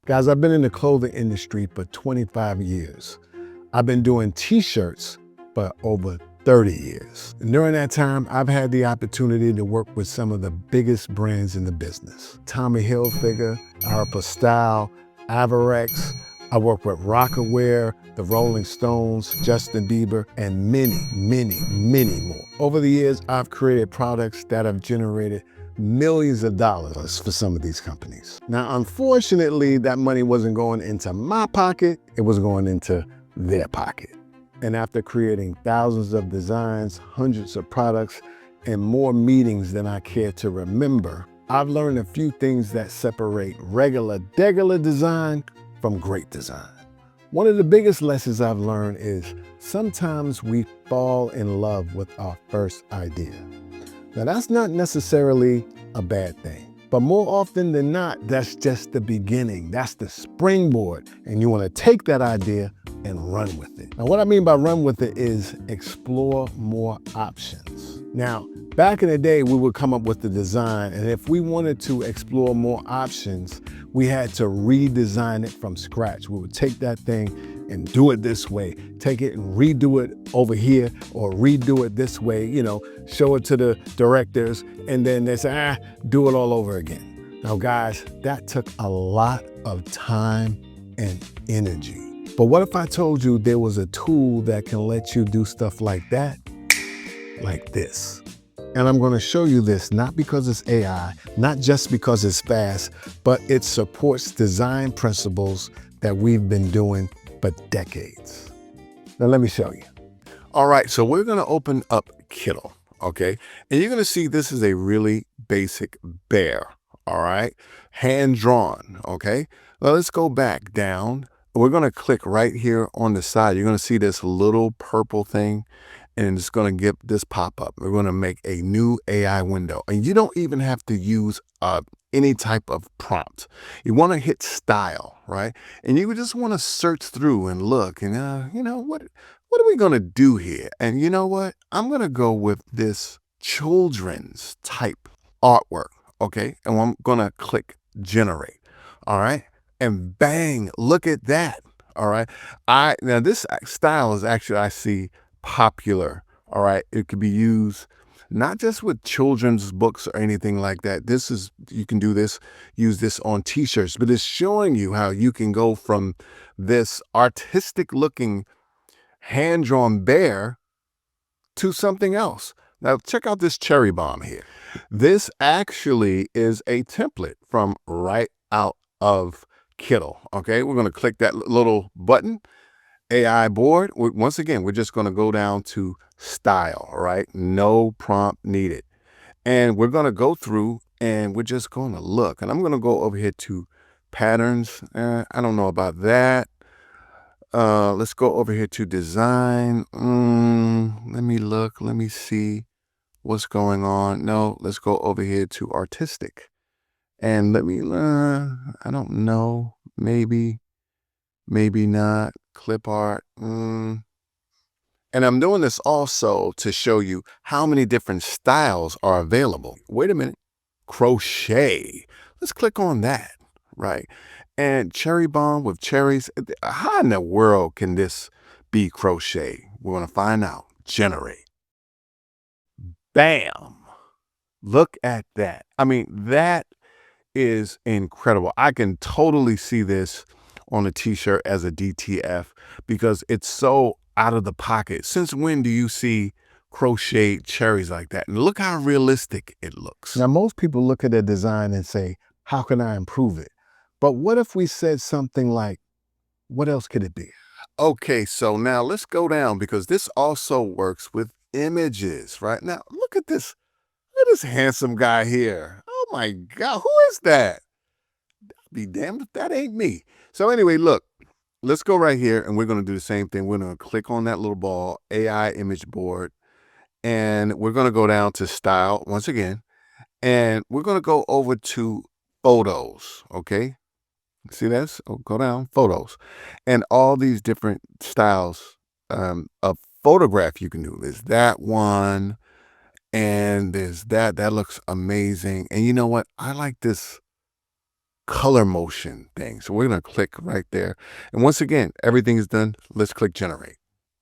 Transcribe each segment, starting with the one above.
Guys, I've been in the clothing industry for 25 years. I've been doing t-shirts for over 30 years. And during that time, I've had the opportunity to work with some of the biggest brands in the business. Tommy Hilfiger, Apparel, Averex. I work with Rockaware, the Rolling Stones, Justin Bieber, and many, many, many more. Over the years, I've created products that have generated millions of dollars for some of these companies. Now, unfortunately, that money wasn't going into my pocket, it was going into their pocket. And after creating thousands of designs, hundreds of products, and more meetings than I care to remember, I've learned a few things that separate regular design from great design. One of the biggest lessons I've learned is sometimes we fall in love with our first idea. Now, that's not necessarily a bad thing, but more often than not, that's just the beginning. That's the springboard, and you want to take that idea and run with it. Now, what I mean by run with it is explore more options. Now, back in the day, we would come up with the design, and if we wanted to explore more options, we had to redesign it from scratch. We would take that thing and do it this way, take it and redo it over here, or redo it this way, show it to the directors, and then they say, do it all over again. Now, guys, that took a lot of time and energy. But what if I told you there was a tool that can let you do stuff like that, like this? And I'm going to show you this not because it's AI, not just because it's fast, but it supports design principles that we've been doing for decades. Now, let me show you. All right, so we're going to open up Kittl, okay? And you're going to see this is a really basic bear, all right? Hand-drawn, okay? Now, let's go back down. We're going to click right here on the side. You're going to see this little purple thing, and it's going to get this pop-up. We're going to make a new AI window. And you don't even have to use any type of prompt. You want to hit style, right? And you just want to search through and look and, what are we going to do here? And you know what? I'm going to go with this children's type artwork, okay? And I'm going to click generate, all right? And bang, look at that, all right? Now this style is actually, I see, popular, all right? It could be used not just with children's books or anything like that. You can do this, use this on t-shirts, but it's showing you how you can go from this artistic looking hand-drawn bear to something else. Now check out this cherry bomb here. This actually is a template from right out of Kittl, okay? We're going to click that little button, AI board. Once again, we're just going to go down to style, all right? No prompt needed. And we're going to go through and we're just going to look. And I'm going to go over here to patterns. I don't know about that. Let's go over here to design. Let me look. Let me see what's going on. No, let's go over here to artistic. And let me, I don't know, maybe not. Clip art. And I'm doing this also to show you how many different styles are available. Wait a minute. Crochet. Let's click on that, right? And cherry bomb with cherries. How in the world can this be crochet? We're going to find out. Generate. Bam. Look at that. I mean, that is incredible. I can totally see this on a t-shirt as a DTF because it's so out of the pocket. Since when do you see crocheted cherries like that? And look how realistic it looks. Now, most people look at a design and say, how can I improve it? But what if we said something like, what else could it be? Okay, so now let's go down because this also works with images, right? Now, look at this. Look at this handsome guy here. Oh my God, who is that? Be damned if that ain't me. So anyway, look, let's go right here and we're going to do the same thing. We're going to click on that little ball, AI image board, and we're going to go down to style once again, and we're going to go over to photos, okay? See this? Oh, go down, photos, and all these different styles of photograph you can do. There's that one, and there's that. That looks amazing. And you know what? I like this color motion thing. So we're going to click right there. And once again, everything is done. Let's click generate.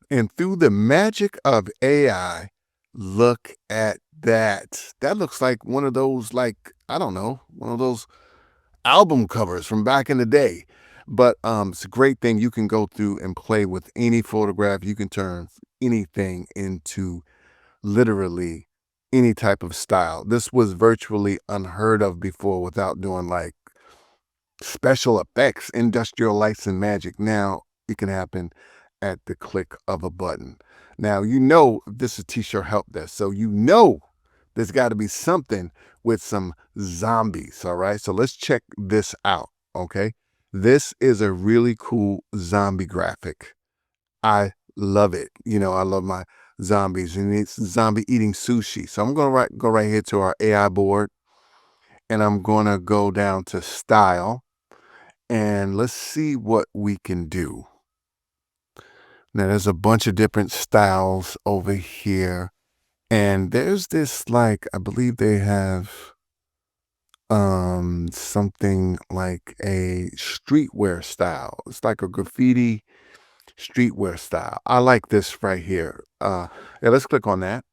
And through the magic of AI, look at that. That looks like one of those, like, I don't know, one of those album covers from back in the day. But it's a great thing. You can go through and play with any photograph. You can turn anything into literally any type of style. This was virtually unheard of before without doing like special effects, industrial lights and magic. Now it can happen at the click of a button. Now, this is T-shirt help desk. So there's got to be something with some zombies. All right. So let's check this out. Okay. This is a really cool zombie graphic. I love it. I love my zombies, and it's zombie eating sushi. So I'm going to go right here to our AI board, and I'm going to go down to style, and let's see what we can do. Now there's a bunch of different styles over here, and there's this, like, I believe they have something like a streetwear style. It's like a graffiti streetwear style. I like this right here. Yeah, let's click on that.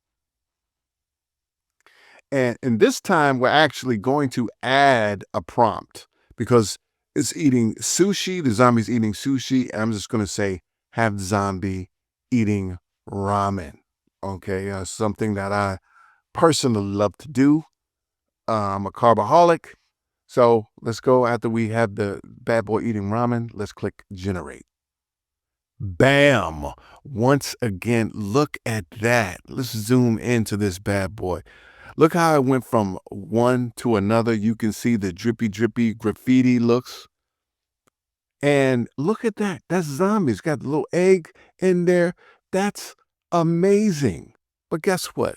And this time we're actually going to add a prompt because it's eating sushi. The zombie's eating sushi. And I'm just going to say, have zombie eating ramen. Okay. Something that I personally love to do. I'm a carboholic. So let's go after we have the bad boy eating ramen. Let's click generate. Bam. Once again, look at that. Let's zoom into this bad boy. Look how it went from one to another. You can see the drippy graffiti looks. And look at that. That's zombies. Got the little egg in there. That's amazing. But guess what?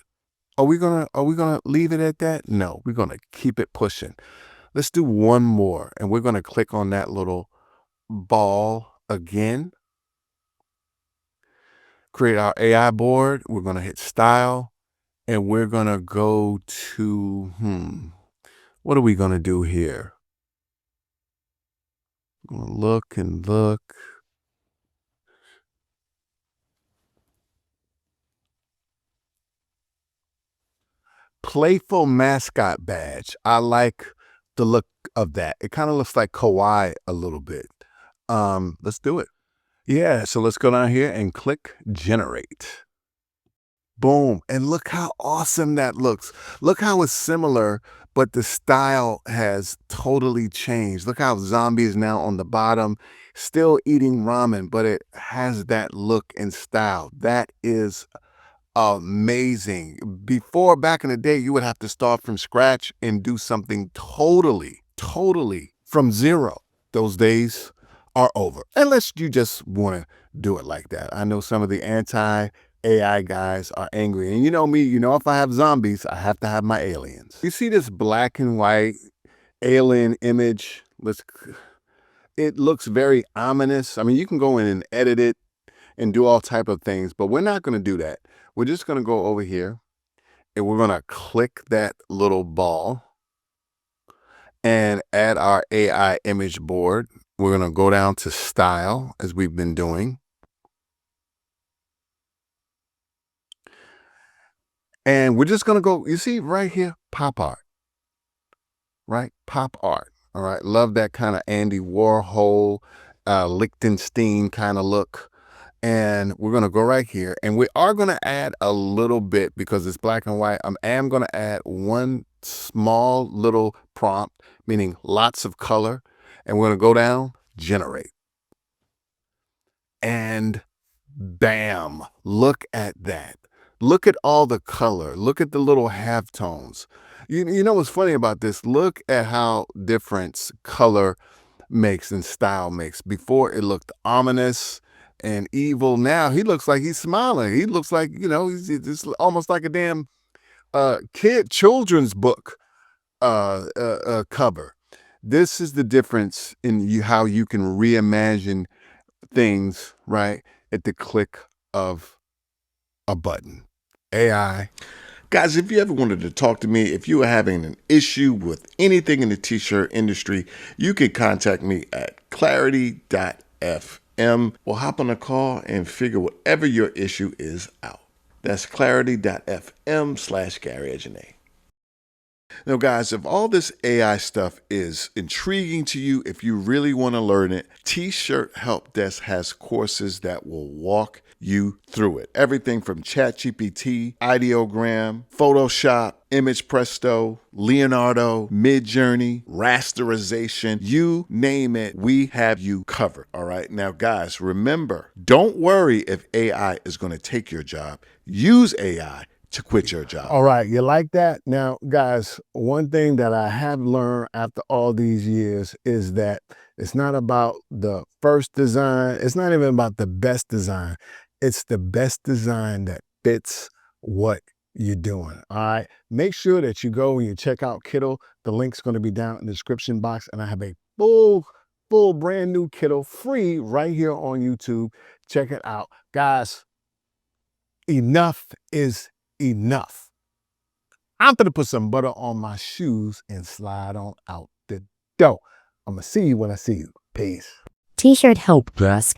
Are we gonna leave it at that? No, we're gonna keep it pushing. Let's do one more, and we're gonna click on that little ball again. Create our AI board. We're gonna hit style, and we're gonna go to what are we gonna do here? I'm gonna look and look. Playful mascot badge. I like the look of that. It kind of looks like kawaii a little bit. Let's do it. Yeah, so let's go down here and click generate. Boom. And look how awesome that looks. Look how it's similar, but the style has totally changed. Look how zombie is now on the bottom, still eating ramen, but it has that look and style. That is amazing. Before, back in the day, you would have to start from scratch and do something totally from zero. Those days are over. Unless you just want to do it like that. I know some of the anti-AI guys are angry. And you know me, if I have zombies, I have to have my aliens. You see this black and white alien image? It looks very ominous. I mean, you can go in and edit it and do all type of things, but we're not going to do that. We're just going to go over here and we're going to click that little ball and add our AI image board. We're going to go down to style as we've been doing. And we're just going to go, you see right here, pop art, right? Pop art. All right. Love that kind of Andy Warhol, Lichtenstein kind of look. And we're going to go right here, and we are going to add a little bit because it's black and white. I am going to add one small little prompt, meaning lots of color. And we're going to go down, generate. And bam, look at that. Look at all the color. Look at the little halftones. You know what's funny about this? Look at how different color makes and style makes. Before it looked ominous and evil. Now he looks like he's smiling. He looks like, he's almost like a damn children's book cover. This is the difference in how you can reimagine things, right, at the click of a button. AI Guys, if you ever wanted to talk to me, if you are having an issue with anything in the t-shirt industry, you can contact me at clarity.fm or hop on a call and figure whatever your issue is out. That's clarity.fm/Gary Ajane. Now, guys, if all this AI stuff is intriguing to you, if you really want to learn it, T-Shirt Help Desk has courses that will walk you through it. Everything from ChatGPT, Ideogram, Photoshop, Image Presto, Leonardo, Midjourney, rasterization, you name it, we have you covered. All right. Now, guys, remember, don't worry if AI is going to take your job. Use AI to quit your job. All right, you like that? Now, guys, one thing that I have learned after all these years is that it's not about the first design. It's not even about the best design. It's the best design that fits what you're doing. All right. Make sure that you go and you check out Kittl. The link's going to be down in the description box. And I have a full brand new Kittl free right here on YouTube. Check it out. Guys, enough is enough. I'm gonna put some butter on my shoes and slide on out the door. I'm gonna see you when I see you. Peace. T-shirt Help Desk